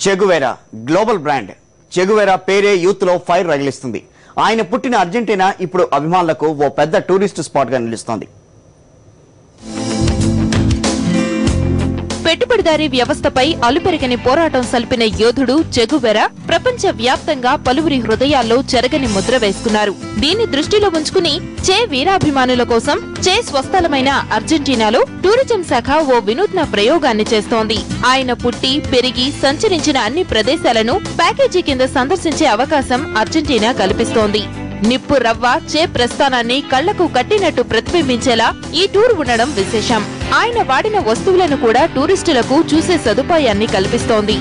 Che Guevara global brand. Che Guevara పేరే youth లో fire రగిలిస్తుంది. ఆయన పుట్టిన అర్జెంటీనా ఇప్పుడు అభిమానులకు ఓ పెద్ద టూరిస్ట్ స్పాట్ గా నిలుస్తోంది. పెట్టుబడిదారీ వ్యవస్థపై అలుపెరగని పోరాటం సల్పిన యోధుడు చెగువెరా ప్రపంచ వ్యాప్తంగా పలువురి హృదయాల్లో చెరగని ముద్ర వేసుకున్నారు. దీన్ని దృష్టిలో ఉంచుకుని చే వీరాభిమానుల కోసం చే స్వస్థలమైన అర్జెంటీనాలో టూరిజం శాఖ ఓ వినూత్న ప్రయోగాన్ని చేస్తోంది. ఆయన పుట్టి పెరిగి సంచరించిన అన్ని ప్రదేశాలను ప్యాకేజీ కింద సందర్శించే అవకాశం అర్జెంటీనా కల్పిస్తోంది. నిప్పు రవ్వ చే ప్రస్థానాన్ని కళ్లకు కట్టినట్టు ప్రతిబింబించేలా ఈ టూర్ ఉండడం విశేషం. ఆయన వాడిన వస్తువులను కూడా టూరిస్టులకు చూసే సదుపాయాన్ని కల్పిస్తోంది.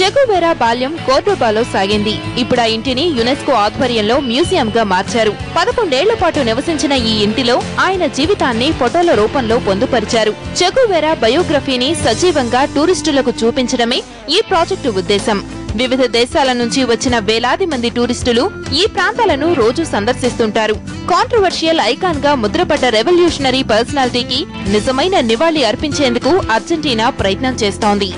చెగువెరా బాల్యం కోర్డోబాలో సాగింది. ఇప్పుడు ఆ ఇంటిని యునెస్కో ఆధ్వర్యంలో మ్యూజియం గా మార్చారు. 11 ఏళ్ల పాటు నివసించిన ఈ ఇంటిలో ఆయన జీవితాన్ని ఫోటోల రూపంలో పొందుపరిచారు. చెగువెరా బయోగ్రఫీని సజీవంగా టూరిస్టులకు చూపించడమే ఈ ప్రాజెక్టు ఉద్దేశం. వివిధ దేశాల నుంచి వచ్చిన వేలాది మంది టూరిస్టులు ఈ ప్రాంతాలను రోజు సందర్శిస్తుంటారు. కాంట్రవర్షియల్ ఐకాన్ గా ముద్రపడ్డ రెవల్యూషనరీ పర్సనాలిటీకి నిజమైన నివాళి అర్పించేందుకు అర్జెంటీనా ప్రయత్నం చేస్తోంది.